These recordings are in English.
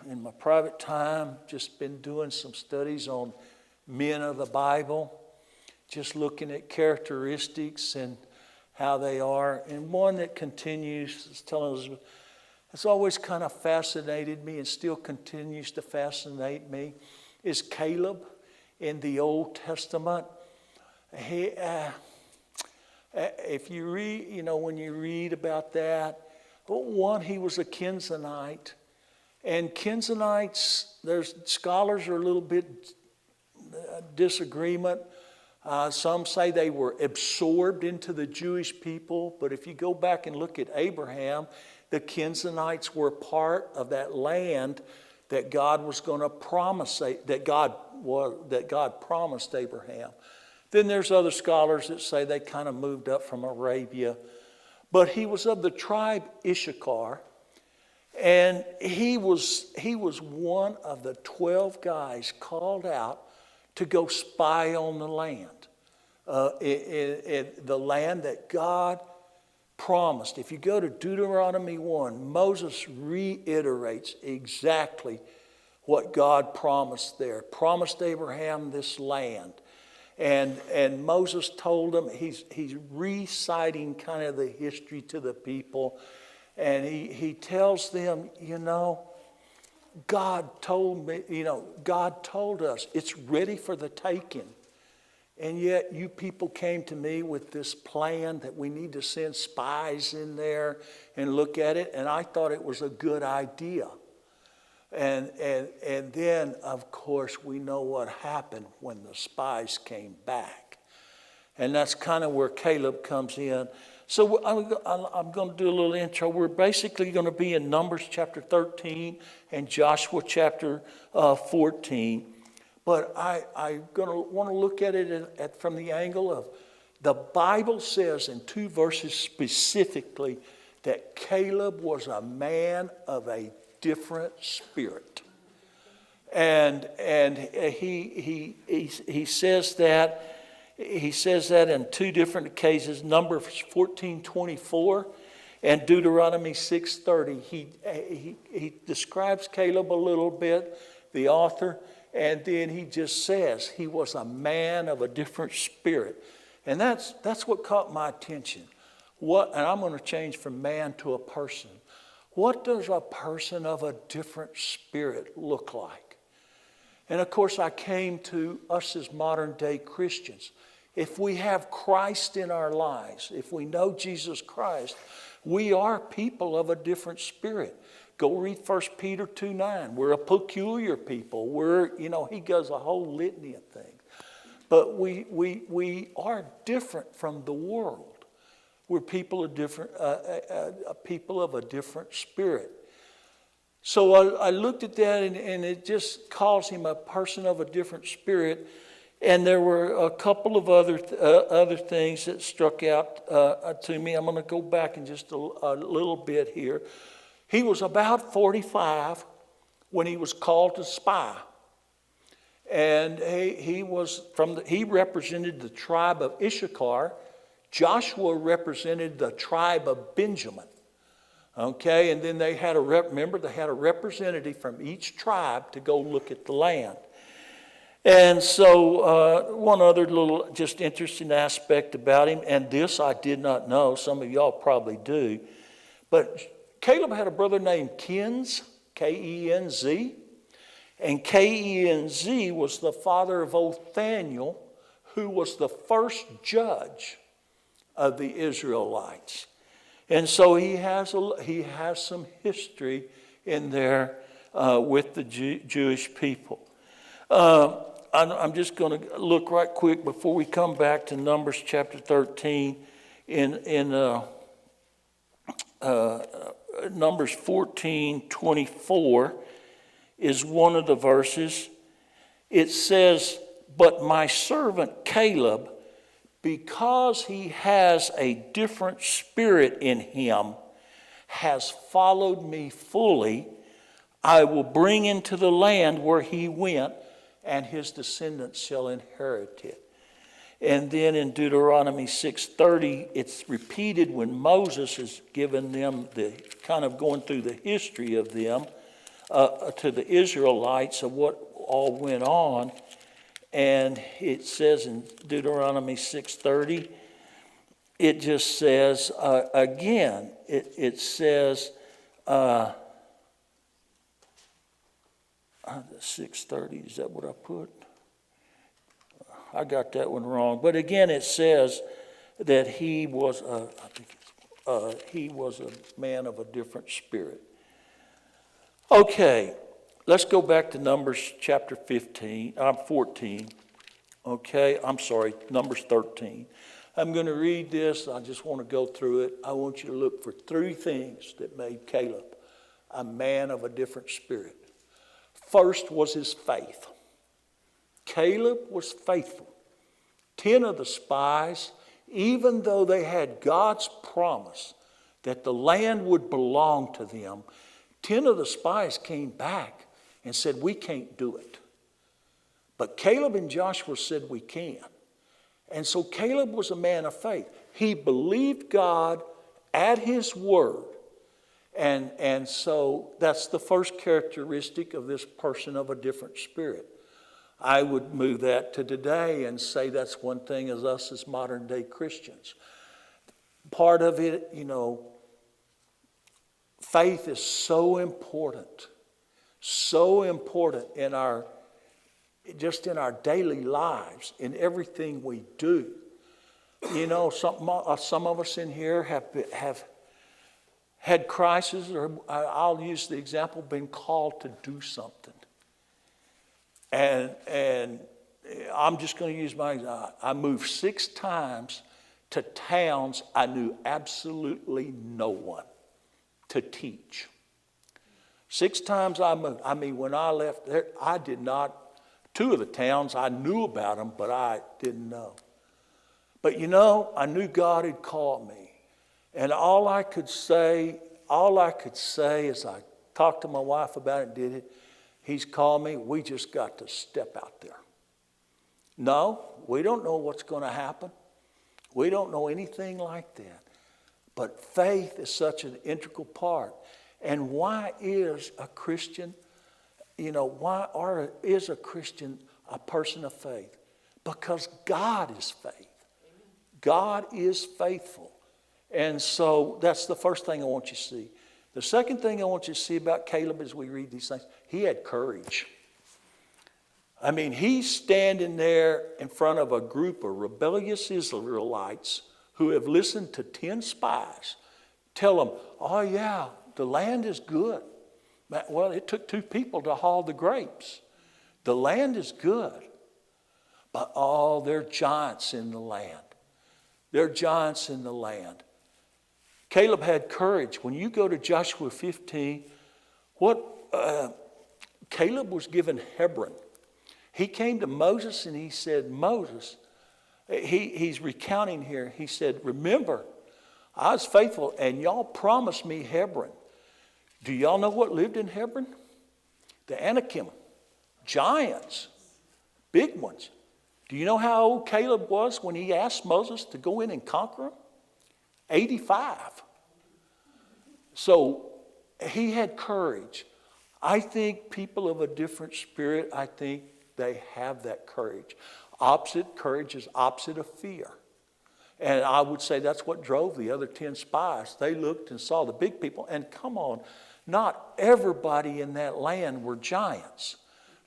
in my private time, just been doing some studies on men of the Bible, just looking at characteristics and how they are. And one that continues is telling us, it's always kind of fascinated me and still continues to fascinate me, is Caleb in the Old Testament. If you read, when you read about that, one, he was a Kenizzite. And Kenizzites, there's scholars are a little bit disagreement. Some say they were absorbed into the Jewish people, but if you go back and look at Abraham, the Kenizzites were part of that land that God was going to promise, that God promised Abraham. Then there's other scholars that say they kind of moved up from Arabia, but he was of the tribe Issachar, and he was one of the 12 guys called out to go spy on the land, the land that God promised. If you go to Deuteronomy 1, Moses reiterates exactly what God promised there. Promised Abraham this land. And Moses told him, he's reciting kind of the history to the people. And he tells them, God told me, God told us it's ready for the taking. And yet you people came to me with this plan that we need to send spies in there and look at it. And I thought it was a good idea. And then, of course, we know what happened when the spies came back. And that's kind of where Caleb comes in. So I'm going to do a little intro. We're basically going to be in Numbers chapter 13 and Joshua chapter 14. But I'm going to want to look at it from the angle of the Bible says in 2 verses specifically that Caleb was a man of a different spirit. And he says that. He says that in 2 different occasions, Numbers 14:24 and Deuteronomy 6:30. He describes Caleb a little bit, the author, and then he just says he was a man of a different spirit. And that's what caught my attention. And I'm going to change from man to a person. What does a person of a different spirit look like? And of course, I came to us as modern day Christians. If we have Christ in our lives, if we know Jesus Christ, we are people of a different spirit. Go read 1 Peter 2:9. We're a peculiar people. He does a whole litany of things. But we are different from the world. We're people of a different spirit. So I looked at that, and it just calls him a person of a different spirit. And there were a couple of other things that struck out to me. I'm going to go back in just a little bit here. He was about 45 when he was called to spy, and he represented the tribe of Issachar. Joshua represented the tribe of Benjamin. Okay, and then they had a representative from each tribe to go look at the land. And so one other little just interesting aspect about him, and this I did not know, some of y'all probably do, but Caleb had a brother named Kenz, K-E-N-Z, and K-E-N-Z was the father of Othniel, who was the first judge of the Israelites. And so he has some history in there with the Jewish people. I'm just going to look right quick before we come back to Numbers chapter 13 in Numbers 14:24 is one of the verses. It says, "But my servant Caleb, because he has a different spirit in him, has followed me fully. I will bring into the land where he went, and his descendants shall inherit it." And then in Deuteronomy 6:30, it's repeated when Moses is giving them the kind of going through the history of them. to the Israelites of what all went on. And it says in Deuteronomy 6:30, it just says, again, it says, 6:30, is that what I put? I got that one wrong. But again, it says that he was a man of a different spirit. Okay, let's go back to Numbers chapter 14. Okay, I'm sorry, Numbers 13. I'm going to read this. I just want to go through it. I want you to look for 3 things that made Caleb a man of a different spirit. First was his faith. Caleb was faithful. 10 of the spies, even though they had God's promise that the land would belong to them, 10 of the spies came back and said, we can't do it. But Caleb and Joshua said we can. And so Caleb was a man of faith. He believed God at his word. And so that's the first characteristic of this person of a different spirit. I would move that to today and say that's one thing as us as modern day Christians. Part of it, faith is so important in our daily lives, in everything we do. Some of us in here have had crises, or I'll use the example, been called to do something. And I'm just going to use my example. I moved 6 times to towns I knew absolutely no one to teach. 6 times I moved. I mean, when I left there, I did not, 2 of the towns I knew about them, but I didn't know. But I knew God had called me. And all I could say as I talked to my wife about it and did it, He's called me, we just got to step out there. No, we don't know what's going to happen. We don't know anything like that. But faith is such an integral part. And why is a Christian, is a Christian a person of faith? Because God is faith. God is faithful. And so that's the first thing I want you to see. The second thing I want you to see about Caleb as we read these things, he had courage. I mean, he's standing there in front of a group of rebellious Israelites who have listened to 10 spies tell them, oh yeah, the land is good. Well, it took 2 people to haul the grapes. The land is good. But they're giants in the land. They're giants in the land. Caleb had courage. When you go to Joshua 15, Caleb was given Hebron. He came to Moses and he said, Moses, he's recounting here. He said, remember, I was faithful and y'all promised me Hebron. Do y'all know what lived in Hebron? The Anakim, giants, big ones. Do you know how old Caleb was when he asked Moses to go in and conquer them? 85. So he had courage. I think people of a different spirit, I think they have that courage. Courage is opposite of fear. And I would say that's what drove the other 10 spies. They looked and saw the big people. And come on, not everybody in that land were giants.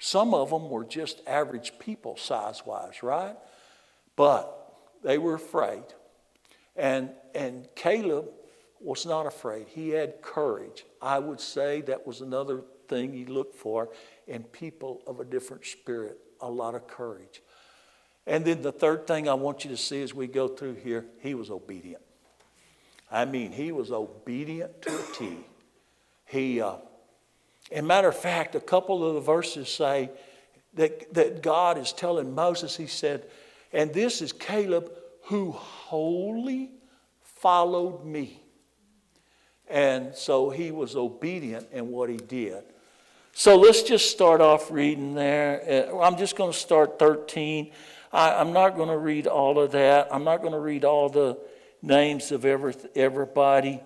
Some of them were just average people size-wise, right? But they were afraid. And Caleb was not afraid. He had courage. I would say that was another thing you look for in people of a different spirit, a lot of courage. And then the third thing I want you to see as we go through here, he was obedient. I mean, he was obedient to a T. As a matter of fact, a couple of the verses say that God is telling Moses, he said, and this is Caleb who wholly followed me. And so he was obedient in what he did. So let's just start off reading there. I'm just going to start 13. I'm not going to read all of that. I'm not going to read all the names of everybody.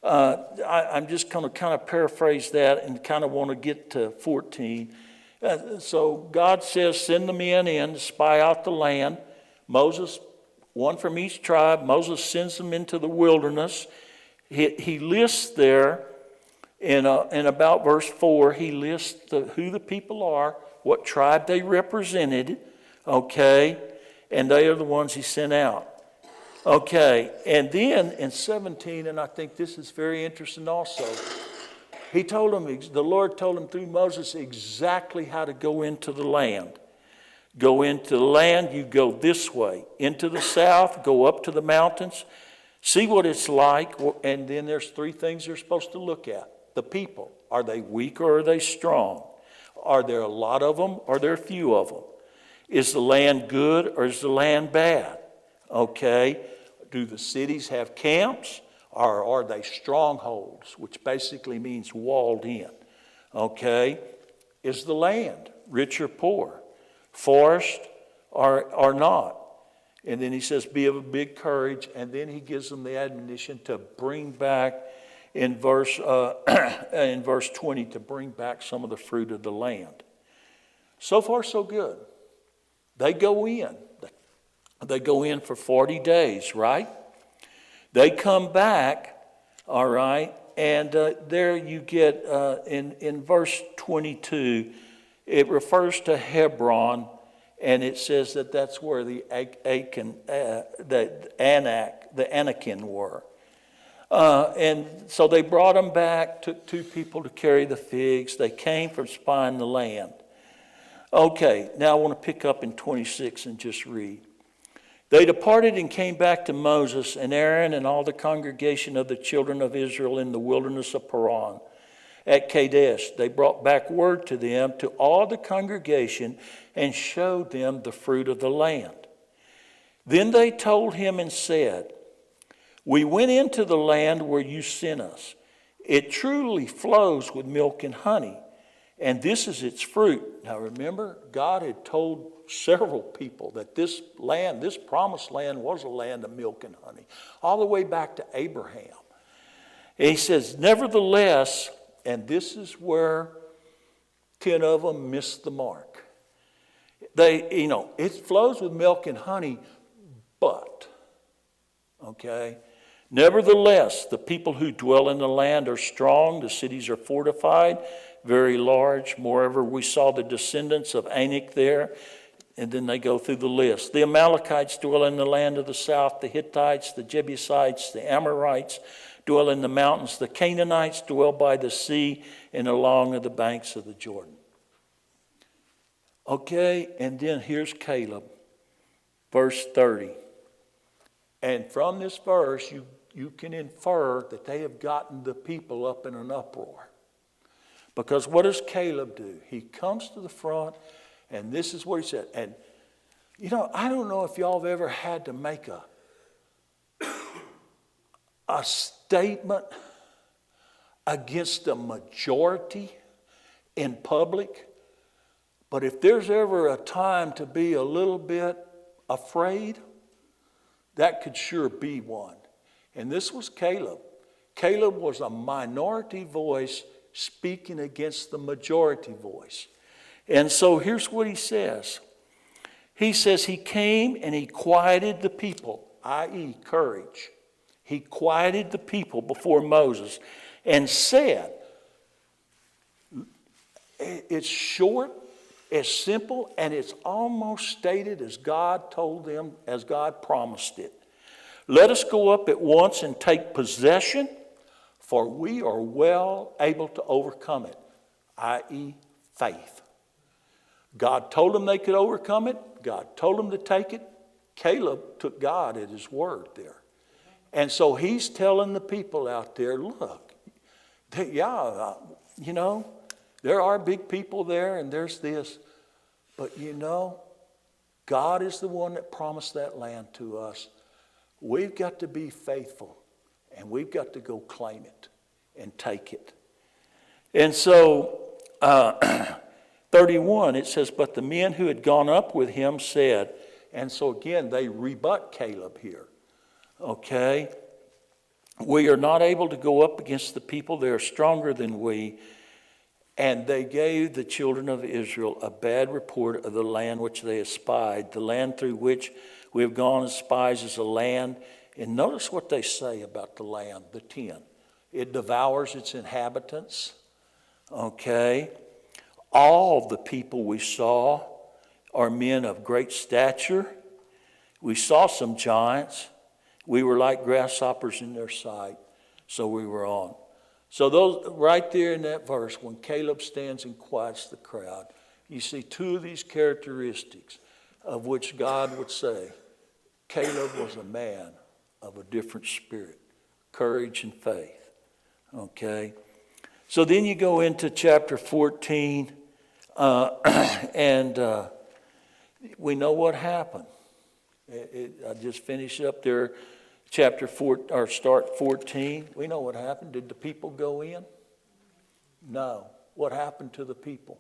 I'm just going to kind of paraphrase that and kind of want to get to 14. So God says, send the men in to spy out the land. Moses, one from each tribe, Moses sends them into the wilderness. He lists there in about verse 4, he lists who the people are, what tribe they represented, okay, and they are the ones he sent out. Okay, and then in 17, and I think this is very interesting also, he told them, the Lord told him through Moses exactly how to go into the land. Go into the land, you go this way. Into the south, go up to the mountains, see what it's like, and then there's three things you're supposed to look at. The people, are they weak or are they strong? Are there a lot of them or are there a few of them? Is the land good or is the land bad? Okay, do the cities have camps or are they strongholds, which basically means walled in? Okay, is the land rich or poor, forest or not? And then he says, be of a big courage, and then he gives them the admonition to bring back in verse 20, to bring back some of the fruit of the land. So far, so good. They go in. They go in for 40 days, right? They come back, all right, and there you get, in verse 22, it refers to Hebron, and it says that that's where the Anakim were. And so they brought them back, took two people to carry the figs. They came from spying the land. Okay, now I want to pick up in 26 and just read. They departed and came back to Moses and Aaron and all the congregation of the children of Israel in the wilderness of Paran at Kadesh. They brought back word to them, to all the congregation, and showed them the fruit of the land. Then they told him and said, we went into the land where you sent us. It truly flows with milk and honey, and this is its fruit. Now remember, God had told several people that this land, this promised land, was a land of milk and honey, all the way back to Abraham. And he says, nevertheless, and this is where 10 of them missed the mark. It flows with milk and honey, but, okay, nevertheless, the people who dwell in the land are strong, the cities are fortified, very large. Moreover, we saw the descendants of Anak there, and then they go through the list. The Amalekites dwell in the land of the south, the Hittites, the Jebusites, the Amorites dwell in the mountains, the Canaanites dwell by the sea and along the banks of the Jordan. Okay, and then here's Caleb, verse 30. And from this verse, you can infer that they have gotten the people up in an uproar. Because what does Caleb do? He comes to the front, and this is what he said. And, I don't know if y'all have ever had to make a statement against the majority in public. But if there's ever a time to be a little bit afraid, that could sure be one. And this was Caleb. Caleb was a minority voice speaking against the majority voice. And so here's what he says. He says he came and he quieted the people, i.e. courage. He quieted the people before Moses and said, it's short, it's simple, and it's almost stated as God told them, as God promised it. Let us go up at once and take possession, for we are well able to overcome it, i.e. faith. God told them they could overcome it. God told them to take it. Caleb took God at his word there. And so he's telling the people out there, look, there are big people there and there's this. But God is the one that promised that land to us. We've got to be faithful and we've got to go claim it and take it. And so 31, it says, but the men who had gone up with him said, and so again, they rebut Caleb here. Okay? we are not able to go up against the people. They are stronger than we. And they gave the children of Israel a bad report of the land which they espied. The land through which we have gone as spies is a land. And notice what they say about the land, the 10. It devours its inhabitants. Okay. All the people we saw are men of great stature. We saw some giants. We were like grasshoppers in their sight. So we were on. So those right there in that verse, when Caleb stands and quiets the crowd, you see two of these characteristics of which God would say, Caleb was a man of a different spirit, courage and faith. Okay? So then you go into chapter 14, and we know what happened. I just finished up there. Chapter 4, or start 14, we know what happened. Did the people go in? No. What happened to the people?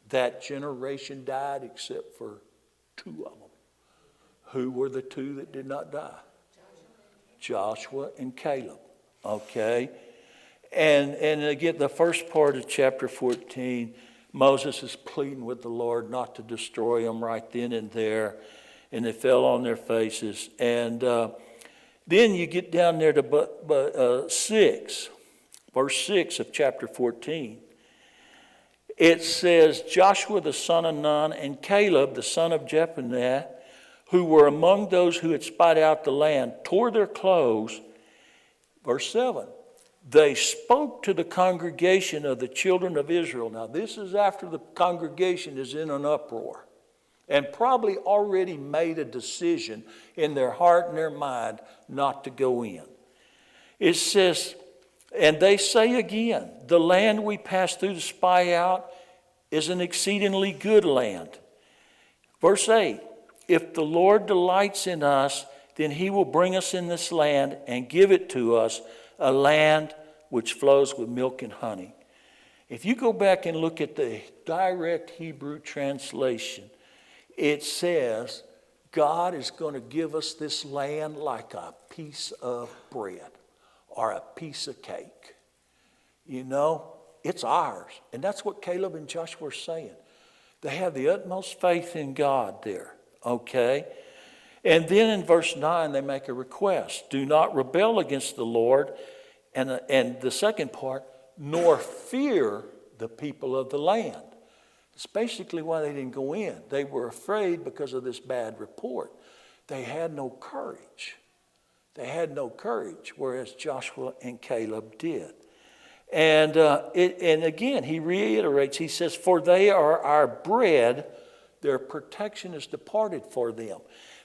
That generation died except for 2 of them. Who were the 2 that did not die? Joshua and Caleb. Okay. And again, the first part of chapter 14, Moses is pleading with the Lord not to destroy them right then and there. And they fell on their faces. And then you get down there to 6, verse 6 of chapter 14. It says, Joshua the son of Nun and Caleb the son of Jephunneh, who were among those who had spied out the land, tore their clothes. Verse 7, they spoke to the congregation of the children of Israel. Now this is after the congregation is in an uproar, and probably already made a decision in their heart and their mind not to go in. It says, and they say again, the land we passed through to spy out is an exceedingly good land. Verse 8, if the Lord delights in us, then he will bring us in this land and give it to us, a land which flows with milk and honey. If you go back and look at the direct Hebrew translation, it says, God is going to give us this land like a piece of bread or a piece of cake. You know, it's ours. And that's what Caleb and Joshua are saying. They have the utmost faith in God there, okay? And then in verse 9, they make a request. Do not rebel against the Lord. And the second part, nor fear the people of the land. It's basically why they didn't go in. They were afraid because of this bad report. They had no courage. They had no courage, whereas Joshua and Caleb did. And again, he reiterates, he says, for they are our bread, their protection is departed for them.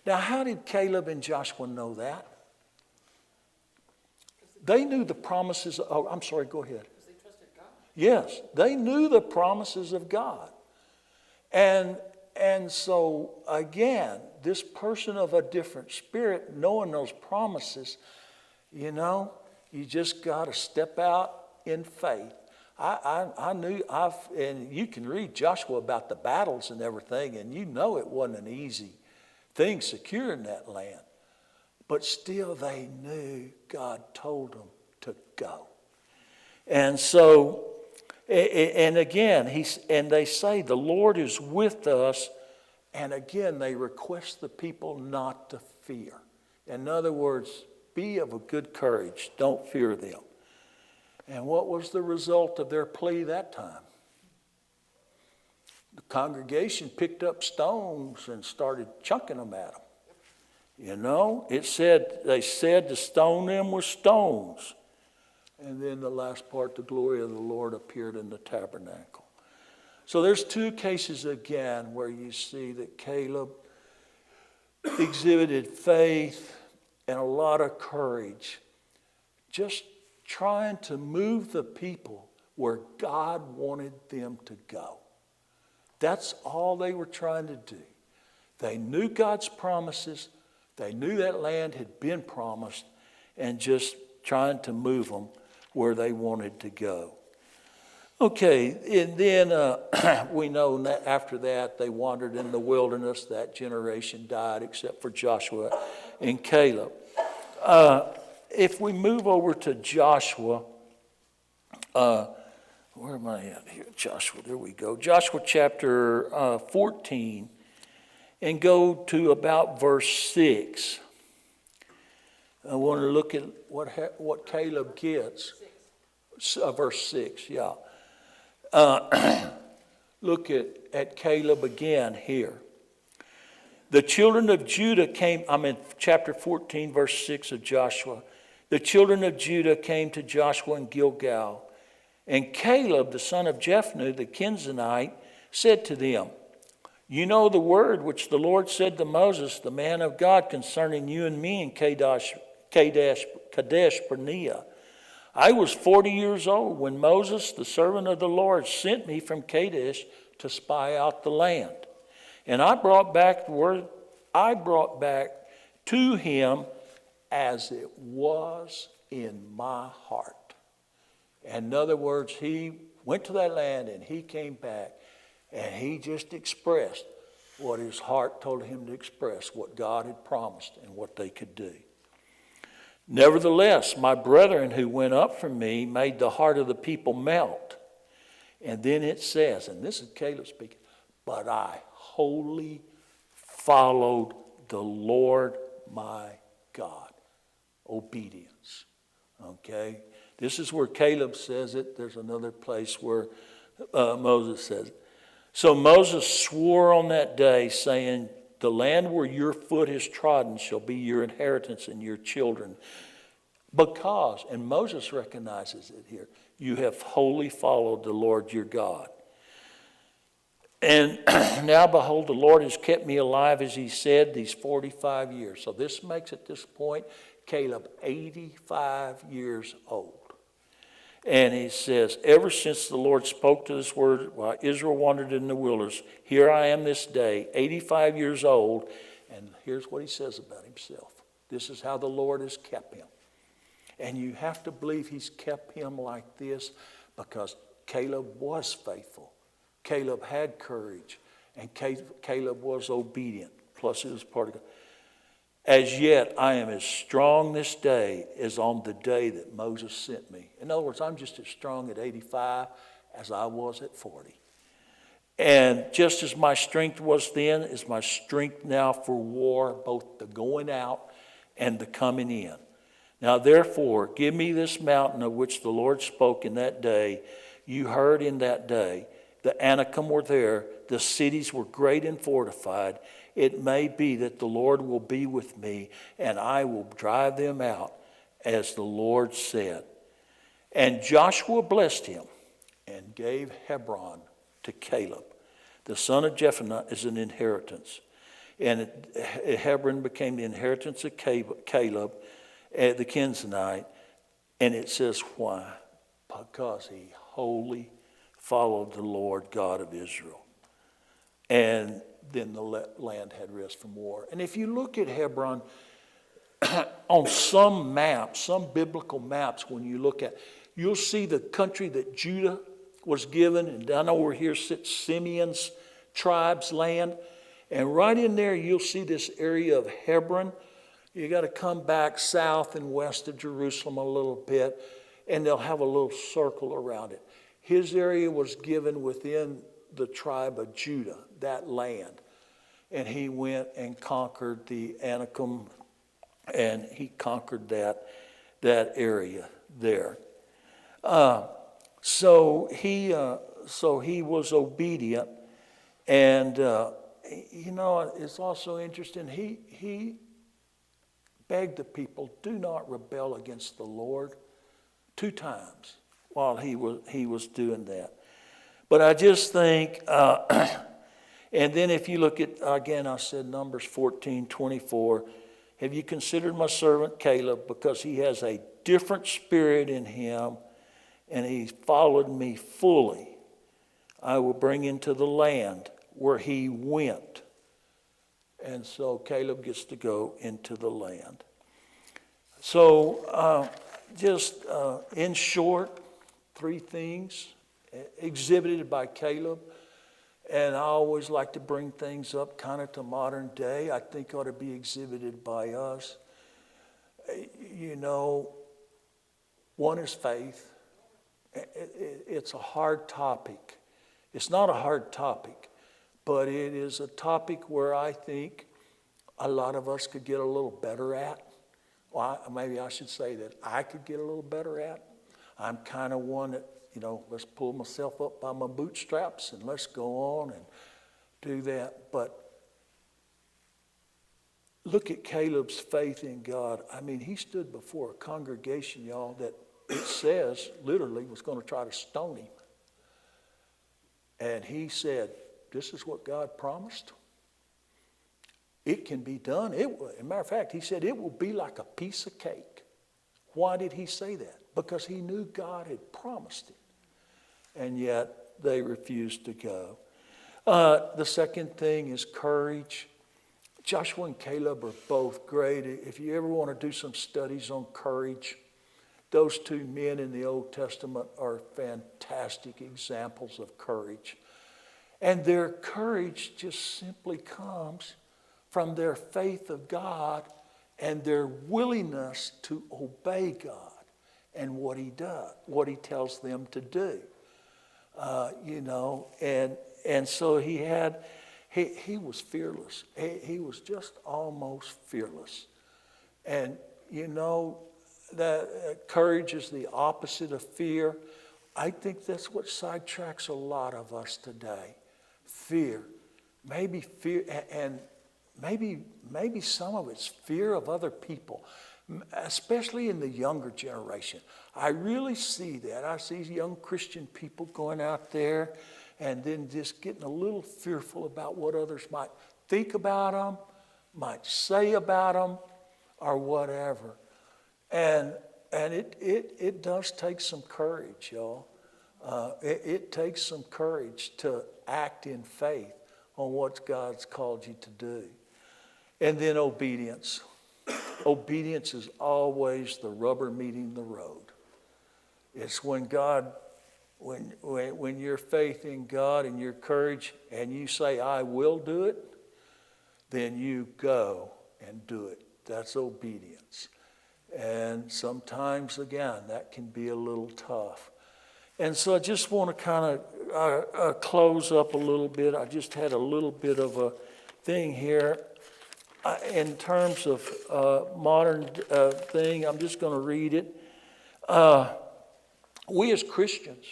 Now, how did Caleb and Joshua know that? They knew the promises. Oh, I'm sorry, go ahead. Because they trusted God. Yes, they knew the promises of God. And so, again, this person of a different spirit, knowing those promises, you know, you just got to step out in faith. And you can read Joshua about the battles and everything, and you know it wasn't an easy thing securing that land. But still they knew God told them to go. And so, and again, they say, the Lord is with us. And again, they request the people not to fear. In other words, be of a good courage. Don't fear them. And what was the result of their plea that time? The congregation picked up stones and started chunking them at them. You know, they said to stone them with stones. And then the last part, the glory of the Lord appeared in the tabernacle. So there's 2 cases again where you see that Caleb exhibited faith and a lot of courage, just trying to move the people where God wanted them to go. That's all they were trying to do. They knew God's promises. They knew that land had been promised, and just trying to move them where they wanted to go. Okay, and then we know that after that they wandered in the wilderness. That generation died except for Joshua and Caleb. If we move over to Joshua, where am I at here? Joshua, there we go. Joshua chapter 14, and go to about verse 6. I want to look at what Caleb gets. Verse 6, yeah. Look at Caleb again here. The children of Judah came, I'm in chapter 14, verse 6 of Joshua. The children of Judah came to Joshua in Gilgal. And Caleb, the son of Jephunneh, the Kenizzite, said to them, you know the word which the Lord said to Moses, the man of God, concerning you and me in Kadesh Barnea. I was 40 years old when Moses, the servant of the Lord, sent me from Kadesh to spy out the land. And I brought back the word I brought back to him as it was in my heart. In other words, he went to that land and he came back and he just expressed what his heart told him to express, what God had promised and what they could do. Nevertheless, my brethren who went up from me made the heart of the people melt. And then it says, and this is Caleb speaking, but I wholly followed the Lord my God. Obedience. Okay? This is where Caleb says it. There's another place where Moses says it. So Moses swore on that day, saying, the land where your foot has trodden shall be your inheritance and your children. Because, and Moses recognizes it here, you have wholly followed the Lord your God. And now behold, the Lord has kept me alive, as he said, these 45 years. So this makes at this point Caleb 85 years old. And he says, ever since the Lord spoke to this word while Israel wandered in the wilderness, here I am this day, 85 years old. And here's what he says about himself. This is how the Lord has kept him. And you have to believe he's kept him like this because Caleb was faithful. Caleb had courage. And Caleb was obedient. Plus it was part of God. As yet, I am as strong this day as on the day that Moses sent me. In other words, I'm just as strong at 85 as I was at 40. And just as my strength was then, is my strength now for war, both the going out and the coming in. Now, therefore, give me this mountain of which the Lord spoke in that day. You heard in that day. The Anakim were there. The cities were great and fortified. It may be that the Lord will be with me, and I will drive them out, as the Lord said. And Joshua blessed him and gave Hebron to Caleb, the son of Jephunneh, as an inheritance. And Hebron became the inheritance of Caleb, the Kenizzite. And it says why? Because he wholly followed the Lord God of Israel. And then the land had rest from war. And if you look at Hebron, on some maps, some biblical maps, when you look at, you'll see the country that Judah was given. And I know over here sits Simeon's tribe's land. And right in there, you'll see this area of Hebron. You got to come back south and west of Jerusalem a little bit, and they'll have a little circle around it. His area was given within the tribe of Judah, that land. And he went and conquered the Anakim, and he conquered that area there. So he was obedient, and it's also interesting. He begged the people, do not rebel against the Lord, 2 times while he was doing that. But I just think, and then if you look at, again, I said Numbers 14:24, have you considered my servant Caleb, because he has a different spirit in him, and he followed me fully. I will bring into the land where he went. And so Caleb gets to go into the land. So in short, 3 things exhibited by Caleb. And I always like to bring things up kind of to modern day. I think ought to be exhibited by us. you know, one is faith. It's a hard topic. It's not a hard topic, but it is a topic where I think a lot of us could get a little better at. Well, maybe I should say that I could get a little better at. I'm kind of one that, let's pull myself up by my bootstraps and let's go on and do that. But look at Caleb's faith in God. I mean, he stood before a congregation, y'all, that it says literally was going to try to stone him. And he said, this is what God promised. It can be done. As a matter of fact, he said it will be like a piece of cake. Why did he say that? Because he knew God had promised it. And yet they refused to go. The second thing is courage. Joshua and Caleb are both great. If you ever want to do some studies on courage, those two men in the Old Testament are fantastic examples of courage. And their courage just simply comes from their faith of God and their willingness to obey God and what he does, what he tells them to do. And so he was fearless. He was just almost fearless. And that courage is the opposite of fear. I think that's what sidetracks a lot of us today. Fear. Maybe fear, and maybe some of it's fear of other people, especially in the younger generation. I really see that. I see young Christian people going out there and then just getting a little fearful about what others might think about them, might say about them, or whatever. And it does take some courage, y'all. It takes some courage to act in faith on what God's called you to do. And then obedience. Obedience is always the rubber meeting the road. It's when your faith in God and your courage and you say, I will do it, then you go and do it. That's obedience. And sometimes, again, that can be a little tough. And so I just want to kind of close up a little bit. I just had a little bit of a thing here. In terms of modern thing, I'm just going to read it. We as Christians,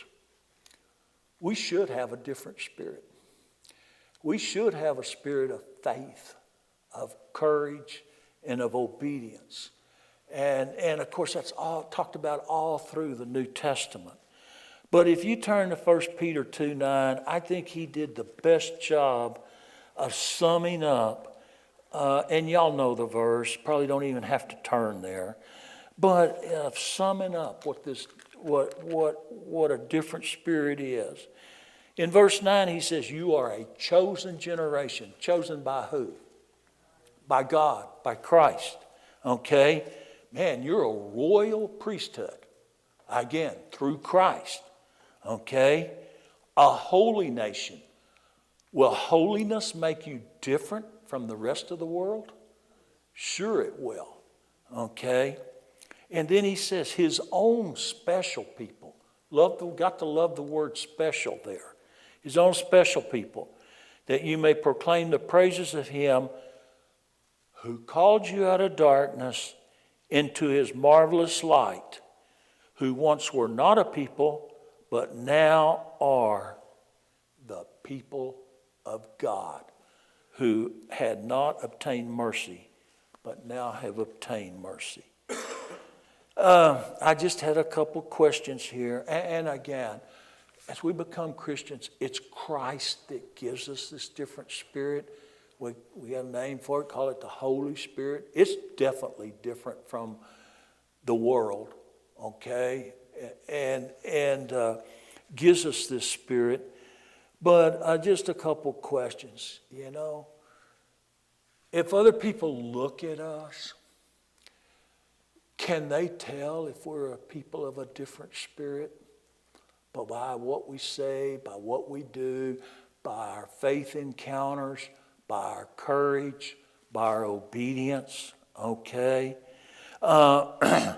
we should have a different spirit. We should have a spirit of faith, of courage, and of obedience. And of course, that's all talked about all through the New Testament. But if you turn to 1 Peter 2:9, I think he did the best job of summing up, and y'all know the verse, probably don't even have to turn there, but of summing up what a different spirit is. In verse 9, he says, you are a chosen generation. Chosen by who? By God, by Christ. Okay? Man, you're a royal priesthood. Again, through Christ. Okay? A holy nation. Will holiness make you different from the rest of the world? Sure it will. Okay? And then he says his own special people. Got to love the word special there. His own special people. That you may proclaim the praises of him who called you out of darkness into his marvelous light, who once were not a people, but now are the people of God, who had not obtained mercy, but now have obtained mercy. I just had a couple questions here. And again, as we become Christians, it's Christ that gives us this different spirit. We have a name for it, call it the Holy Spirit. It's definitely different from the world, okay? And gives us this spirit. But just a couple questions, If other people look at us, can they tell if we're a people of a different spirit? But by what we say, by what we do, by our faith encounters, by our courage, by our obedience, okay? And,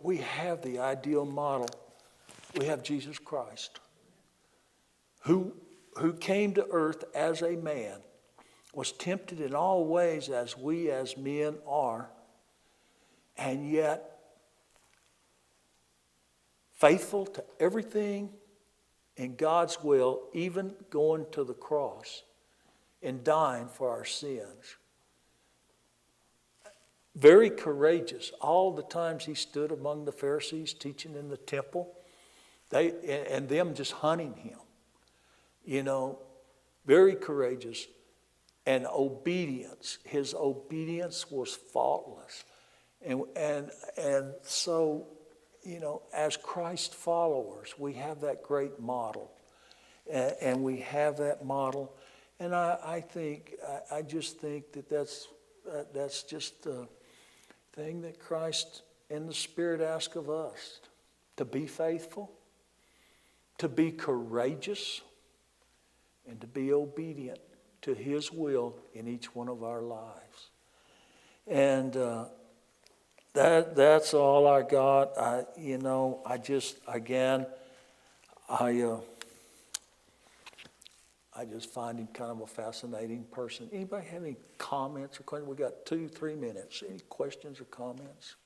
we have the ideal model. We have Jesus Christ, who came to earth as a man, was tempted in all ways as we as men are, and yet faithful to everything in God's will, even going to the cross and dying for our sins. Very courageous. All the times he stood among the Pharisees teaching in the temple, and them just hunting him. Very courageous. And obedience. His obedience was faultless. And so, as Christ followers, we have that great model. And we have that model. And I just think that's just the thing that Christ and the Spirit ask of us. To be faithful, to be courageous, and to be obedient to His will in each one of our lives. And that's all I got. I just find him kind of a fascinating person. Anybody have any comments or questions? We got 2-3 minutes. Any questions or comments?